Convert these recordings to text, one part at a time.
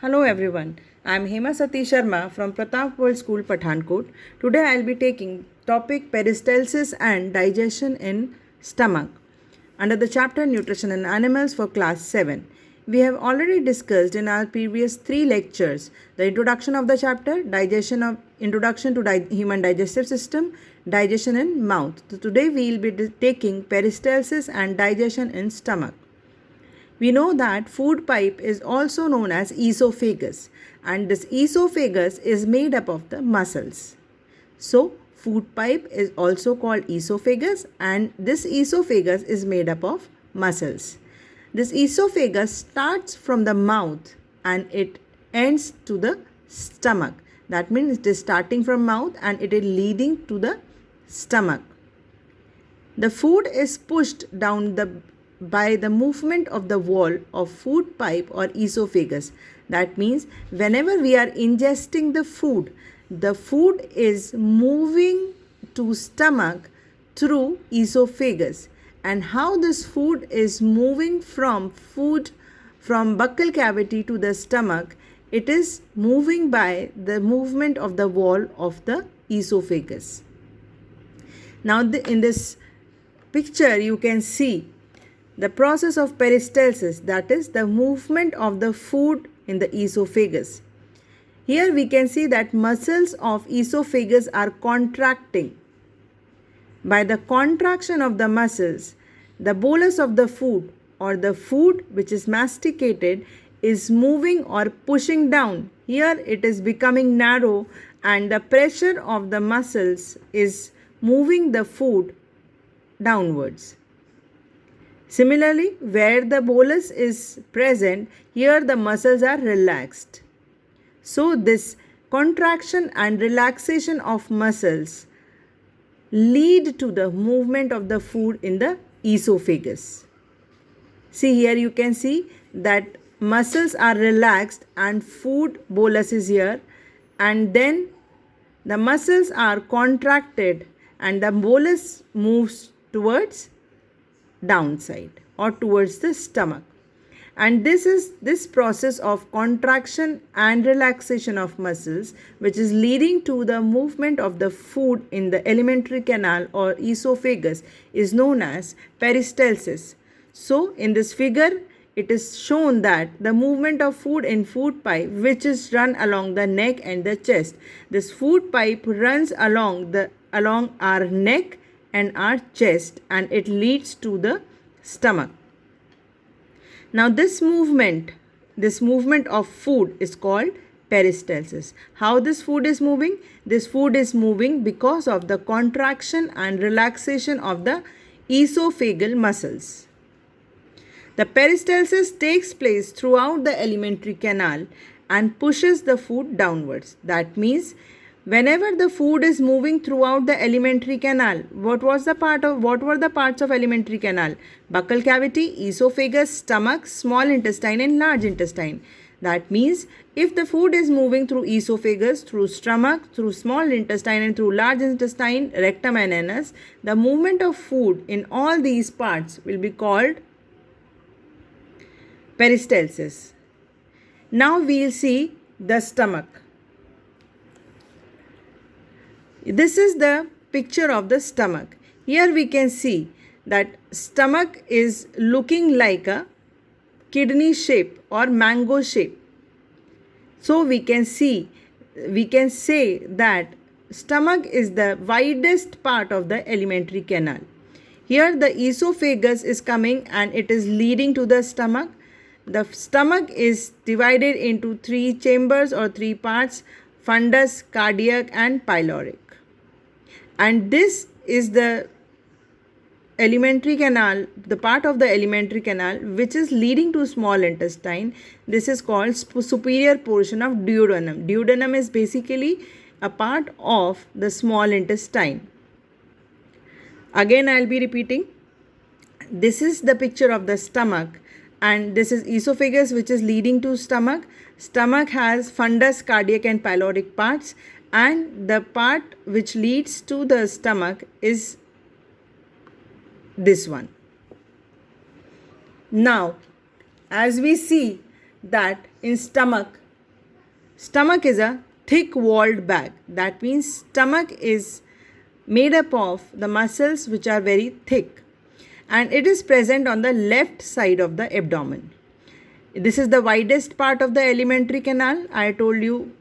Hello everyone, I am Hema Satish Sharma from Pratap World School Pathankot. Today I will be taking topic peristalsis and digestion in stomach under the chapter Nutrition in Animals for class 7. We have already discussed in our previous 3 lectures the introduction of the chapter, introduction to human digestive system, digestion in mouth. So today we will be taking peristalsis and digestion in stomach. We know that food pipe is also known as esophagus, and this esophagus is made up of the muscles. So food pipe is also called esophagus, and this esophagus is made up of muscles. This esophagus starts from the mouth and it ends to the stomach. That means it is starting from mouth and it is leading to the stomach. The food is pushed down by the movement of the wall of food pipe or esophagus. That means whenever we are ingesting the food is moving to stomach through esophagus. And how this food is moving from buccal cavity to the stomach, it is moving by the movement of the wall of the esophagus. Now in this picture you can see the process of peristalsis, that is the movement of the food in the esophagus. Here we can see that muscles of esophagus are contracting. By the contraction of the muscles, the bolus of the food or the food which is masticated is moving or pushing down. Here it is becoming narrow and the pressure of the muscles is moving the food downwards. Similarly, where the bolus is present, here the muscles are relaxed. So this contraction and relaxation of muscles lead to the movement of the food in the esophagus. See, here you can see that muscles are relaxed and food bolus is here, and then the muscles are contracted and the bolus moves towards downside or towards the stomach. And this process of contraction and relaxation of muscles which is leading to the movement of the food in the alimentary canal or esophagus is known as peristalsis. So in this figure it is shown that the movement of food in food pipe which is run along the neck and the chest. This food pipe runs along our neck and our chest and it leads to the stomach. Now this movement of food is called peristalsis. How this food is moving? This food is moving because of the contraction and relaxation of the esophageal muscles. The peristalsis takes place throughout the alimentary canal and pushes the food downwards. That means whenever the food is moving throughout the alimentary canal, what were the parts of alimentary canal? Buccal cavity, esophagus, stomach, small intestine and large intestine. That means if the food is moving through esophagus, through stomach, through small intestine and through large intestine, rectum and anus, the movement of food in all these parts will be called peristalsis. Now we will see the stomach. This is the picture of the stomach. Here we can see that stomach is looking like a kidney shape or mango shape. So we can say that stomach is the widest part of the alimentary canal. Here the esophagus is coming and it is leading to the stomach. The stomach is divided into 3 chambers or 3 parts: fundus, cardiac and pyloric. And this is the alimentary canal, the part of the alimentary canal which is leading to small intestine. This is called superior portion of duodenum. Duodenum is basically a part of the small intestine. Again I will be repeating. This is the picture of the stomach and this is esophagus which is leading to stomach. Stomach has fundus, cardiac and pyloric parts, and the part which leads to the stomach is this one. Now, as we see that in stomach Stomach is a thick walled bag. That means stomach is made up of the muscles which are very thick, and it is present on the left side of the abdomen. This is the widest part of the alimentary canal, I told you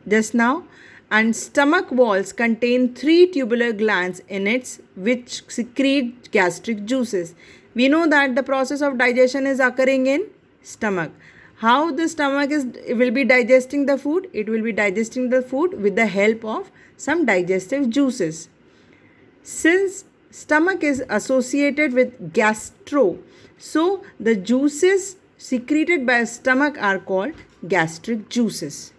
just now. And stomach walls contain 3 tubular glands in it which secrete gastric juices. We know that the process of digestion is occurring in stomach. How the stomach will be digesting the food? It will be digesting the food with the help of some digestive juices. Since stomach is associated with gastro, so the juices secreted by stomach are called gastric juices.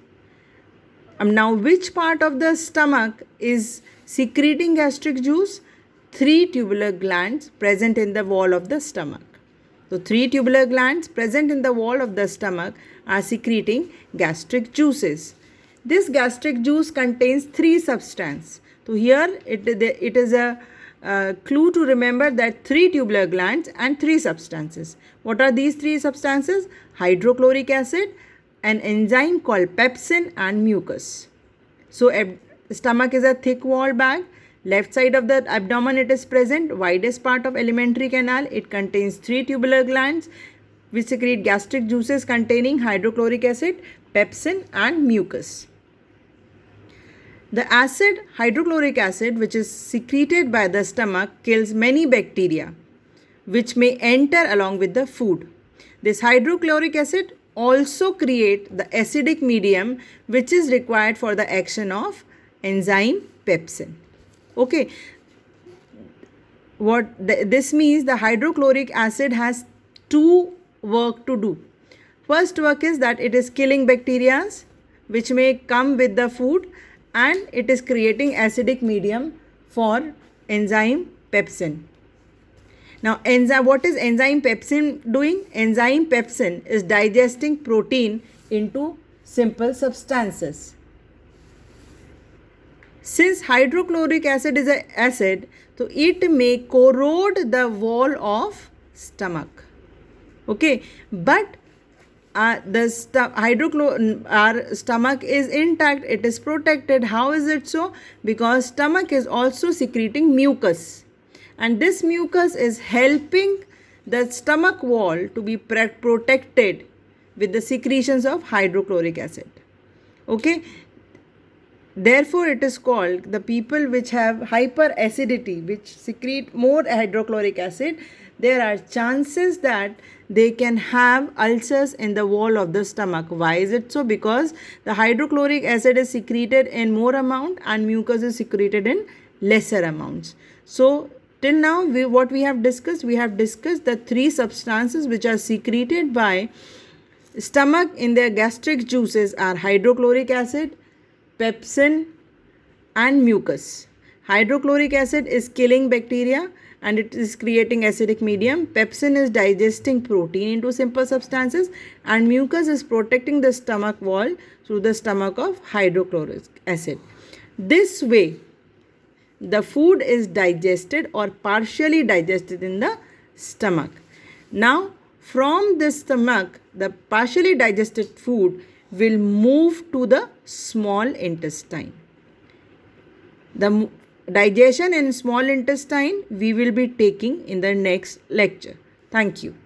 Now, which part of the stomach is secreting gastric juice? 3 tubular glands present in the wall of the stomach. So, 3 tubular glands present in the wall of the stomach are secreting gastric juices. This gastric juice contains 3 substances. So, here it is a clue to remember that 3 tubular glands and 3 substances. What are these 3 substances? Hydrochloric acid, an enzyme called pepsin, and mucus. So, stomach is a thick walled bag. Left side of the abdomen it is present. Widest part of alimentary canal. It contains 3 tubular glands which secrete gastric juices containing hydrochloric acid, pepsin, and mucus. The acid, hydrochloric acid, which is secreted by the stomach, kills many bacteria which may enter along with the food. This hydrochloric acid also create the acidic medium which is required for the action of enzyme pepsin. Okay, this means the hydrochloric acid has 2 work to do. First work is that it is killing bacteria which may come with the food, and it is creating acidic medium for enzyme pepsin. Now, what is enzyme pepsin doing? Enzyme pepsin is digesting protein into simple substances. Since hydrochloric acid is an acid, so it may corrode the wall of stomach. Okay, but our stomach is intact, it is protected. How is it so? Because stomach is also secreting mucus, and this mucus is helping the stomach wall to be protected with the secretions of hydrochloric acid. Okay, therefore it is called the people which have hyperacidity, which secrete more hydrochloric acid, there are chances that they can have ulcers in the wall of the stomach. Why is it so? Because the hydrochloric acid is secreted in more amount and mucus is secreted in lesser amounts. So till now what we have discussed the 3 substances which are secreted by stomach in their gastric juices are hydrochloric acid, pepsin, and mucus. Hydrochloric acid is killing bacteria and it is creating acidic medium. Pepsin is digesting protein into simple substances, and mucus is protecting the stomach wall through the stomach of hydrochloric acid. This way, the food is digested or partially digested in the stomach. Now, from the stomach, the partially digested food will move to the small intestine. The digestion in small intestine we will be taking in the next lecture. Thank you.